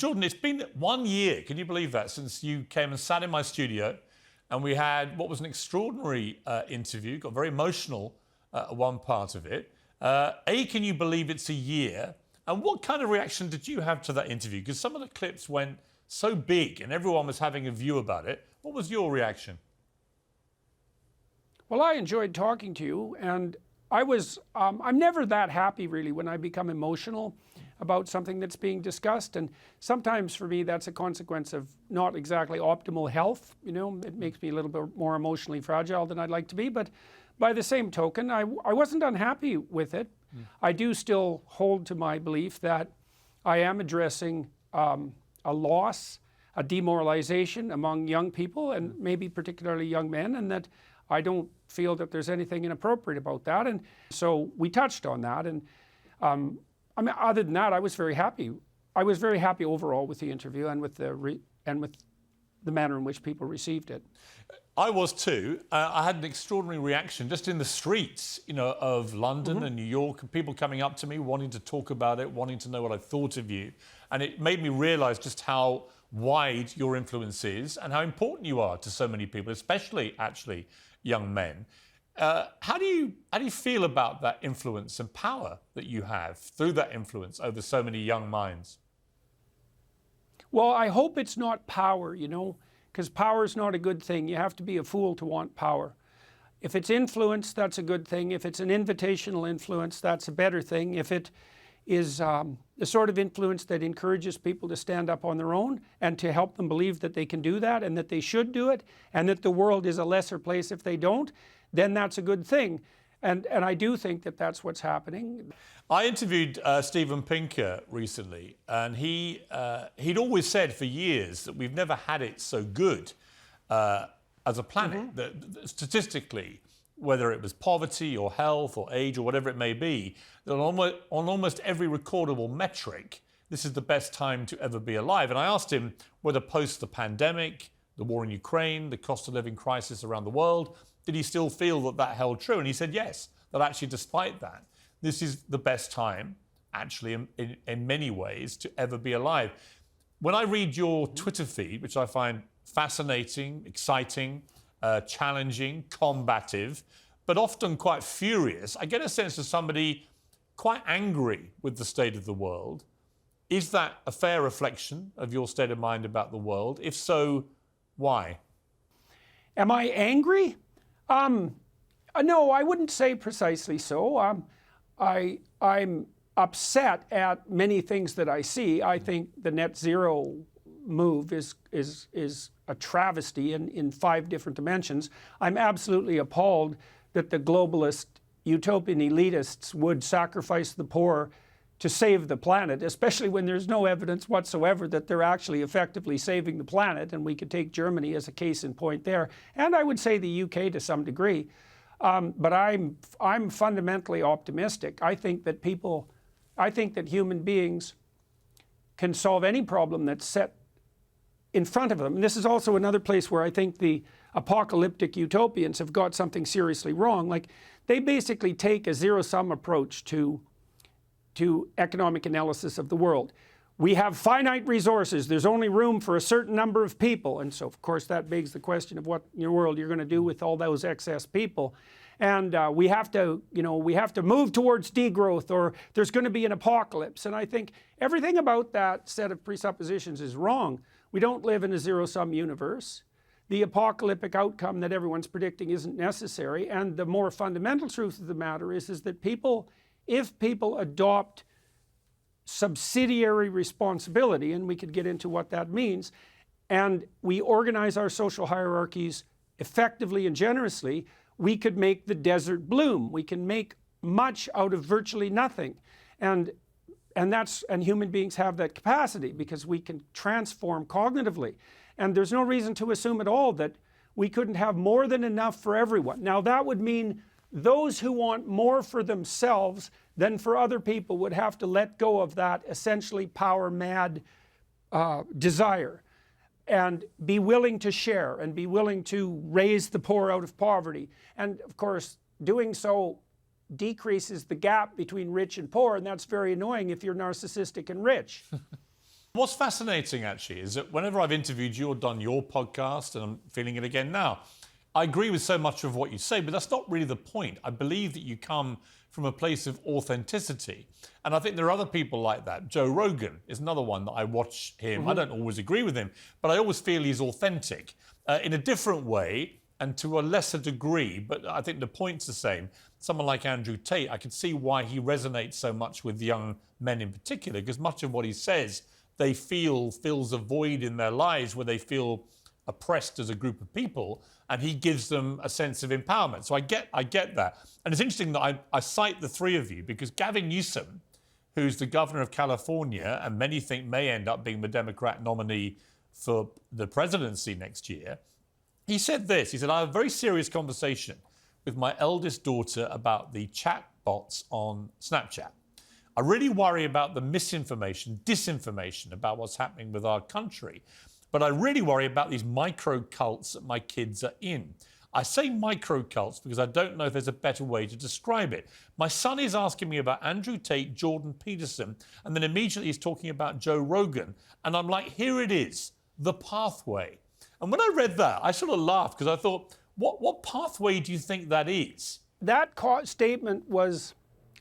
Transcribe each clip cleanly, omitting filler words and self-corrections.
Jordan, it's been 1 year, can you believe that, since you came and sat in my studio and we had what was an extraordinary interview, got very emotional at one part of it. Can you believe it's a year? And what kind of reaction did you have to that interview? Because some of the clips went so big and everyone was having a view about it. What was your reaction? Well, I enjoyed talking to you, and I'm never that happy really when I become emotional about something that's being discussed, and sometimes for me that's a consequence of not exactly optimal health. You know, it makes me a little bit more emotionally fragile than I'd like to be, but by the same token, I wasn't unhappy with it. I do still hold to my belief that I am addressing a loss, a demoralization among young people, and maybe particularly young men, and that I don't feel that there's anything inappropriate about that. And so we touched on that, and I mean, other than that, I was very happy. I was very happy overall with the interview and with the manner in which people received it. I was too. I had an extraordinary reaction just in the streets, you know, of London and New York, and people coming up to me, wanting to talk about it, wanting to know what I thought of you. And it made me realise just how wide your influence is and how important you are to so many people, especially, actually, young men. How do you feel about that influence and power that you have through that influence over so many young minds? Well, I hope it's not power, you know, because power is not a good thing. You have to be a fool to want power. If it's influence, that's a good thing. If it's an invitational influence, that's a better thing. If it is the sort of influence that encourages people to stand up on their own and to help them believe that they can do that and that they should do it and that the world is a lesser place if they don't, then that's a good thing. And I do think that that's what's happening. I interviewed Steven Pinker recently, and he'd always said for years that we've never had it so good as a planet. That statistically, whether it was poverty or health or age or whatever it may be, that on almost every recordable metric, this is the best time to ever be alive. And I asked him whether post the pandemic, the war in Ukraine, the cost of living crisis around the world, did he still feel that that held true? And he said yes, that actually despite that, this is the best time, actually, in many ways, to ever be alive. When I read your Twitter feed, which I find fascinating, exciting, challenging, combative, but often quite furious, I get a sense of somebody quite angry with the state of the world. Is that a fair reflection of your state of mind about the world? If so, why? Am I angry? No, I wouldn't say precisely so. I'm upset at many things that I see. I think the net zero move is a travesty in 5 different dimensions. I'm absolutely appalled that the globalist utopian elitists would sacrifice the poor to save the planet, especially when there's no evidence whatsoever that they're actually effectively saving the planet. And we could take Germany as a case in point there, and I would say the UK to some degree. But I'm fundamentally optimistic. I think that human beings can solve any problem that's set in front of them. And this is also another place where I think the apocalyptic utopians have got something seriously wrong. Like, they basically take a zero-sum approach to economic analysis of the world. We have finite resources. There's only room for a certain number of people. And so, of course, that begs the question of what in your world you're going to do with all those excess people. And we have to move towards degrowth, or there's going to be an apocalypse. And I think everything about that set of presuppositions is wrong. We don't live in a zero-sum universe. The apocalyptic outcome that everyone's predicting isn't necessary. And the more fundamental truth of the matter is that if people adopt subsidiary responsibility, and we could get into what that means, and we organize our social hierarchies effectively and generously, we could make the desert bloom. We can make much out of virtually nothing. And human beings have that capacity because we can transform cognitively. And there's no reason to assume at all that we couldn't have more than enough for everyone. Now, that would mean those who want more for themselves than for other people would have to let go of that essentially power-mad desire and be willing to share and be willing to raise the poor out of poverty. And of course, doing so decreases the gap between rich and poor, and that's very annoying if you're narcissistic and rich. What's fascinating, actually, is that whenever I've interviewed you or done your podcast, and I'm feeling it again now, I agree with so much of what you say, but that's not really the point. I believe that you come from a place of authenticity. And I think there are other people like that. Joe Rogan is another one that I watch him. I don't always agree with him, but I always feel he's authentic in a different way and to a lesser degree. But I think the point's the same. Someone like Andrew Tate, I can see why he resonates so much with young men in particular, because much of what he says, they feel fills a void in their lives where they feel oppressed as a group of people, and he gives them a sense of empowerment. So I get that. And it's interesting that I cite the three of you because Gavin Newsom, who's the governor of California, and many think may end up being the Democrat nominee for the presidency next year, he said this. He said, I have a very serious conversation with my eldest daughter about the chat bots on Snapchat. I really worry about the misinformation, disinformation about what's happening with our country. But I really worry about these micro cults that my kids are in. I say micro cults because I don't know if there's a better way to describe it. My son is asking me about Andrew Tate, Jordan Peterson, and then immediately he's talking about Joe Rogan. And I'm like, here it is, the pathway. And when I read that, I sort of laughed because I thought, what pathway do you think that is? That statement was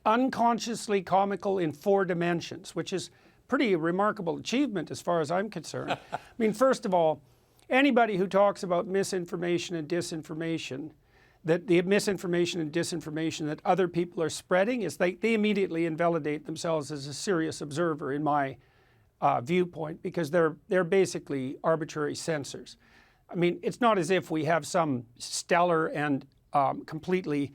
unconsciously comical in 4 dimensions, which is pretty remarkable achievement as far as I'm concerned. I mean, first of all, anybody who talks about misinformation and disinformation, that the misinformation and disinformation that other people are spreading, is they immediately invalidate themselves as a serious observer in my viewpoint, because they're basically arbitrary censors. I mean, it's not as if we have some stellar and completely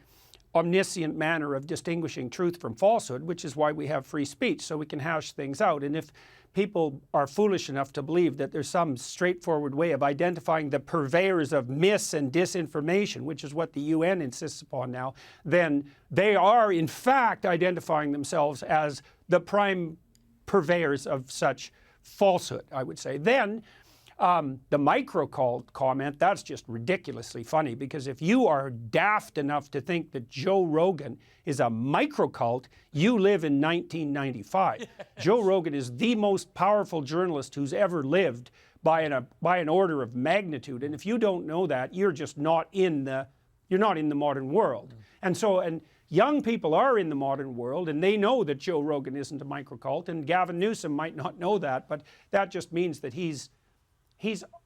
omniscient manner of distinguishing truth from falsehood, which is why we have free speech, so we can hash things out. And if people are foolish enough to believe that there's some straightforward way of identifying the purveyors of mis and disinformation, which is what the UN insists upon now, then they are in fact identifying themselves as the prime purveyors of such falsehood, I would say. Then the micro comment, that's just ridiculously funny, because if you are daft enough to think that Joe Rogan is a micro cult, you live in 1995. Yes. Joe Rogan is the most powerful journalist who's ever lived by an order of magnitude. And if you don't know that, you're just not in the modern world. And young people are in the modern world, and they know that Joe Rogan isn't a micro cult, and Gavin Newsom might not know that, but that just means that he's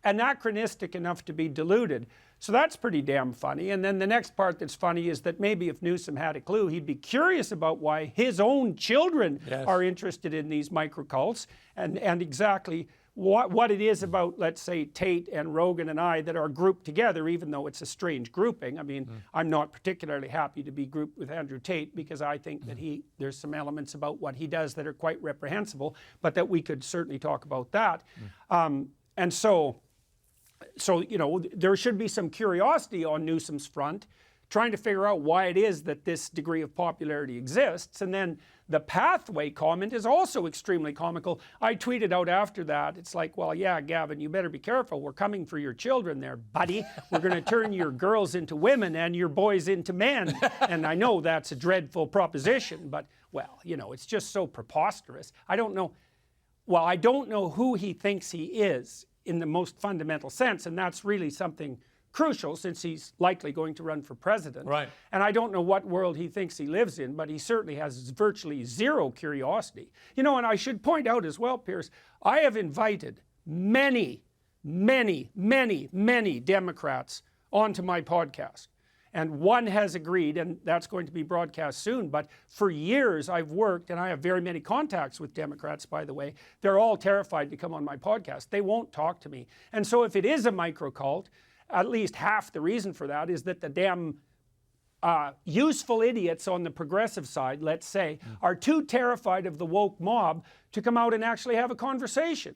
anachronistic enough to be deluded. So that's pretty damn funny. And then the next part that's funny is that maybe if Newsom had a clue, he'd be curious about why his own children are interested in these microcults, and exactly what it is about, let's say, Tate and Rogan and I that are grouped together, even though it's a strange grouping. I mean, I'm not particularly happy to be grouped with Andrew Tate, because I think that there's some elements about what he does that are quite reprehensible, but that we could certainly talk about that. And so, you know, there should be some curiosity on Newsom's front, trying to figure out why it is that this degree of popularity exists. And then the pathway comment is also extremely comical. I tweeted out after that, it's like, well, yeah, Gavin, you better be careful. We're coming for your children there, buddy. We're going to turn your girls into women and your boys into men. And I know that's a dreadful proposition, but, well, you know, it's just so preposterous. I don't know who he thinks he is in the most fundamental sense, and that's really something crucial since he's likely going to run for president. Right. And I don't know what world he thinks he lives in, but he certainly has virtually zero curiosity. You know, and I should point out as well, Piers, I have invited many Democrats onto my podcast. And one has agreed, and that's going to be broadcast soon. But for years I've worked, and I have very many contacts with Democrats, by the way. They're all terrified to come on my podcast. They won't talk to me. And so if it is a microcult, at least half the reason for that is that the damn useful idiots on the progressive side, let's say, are too terrified of the woke mob to come out and actually have a conversation.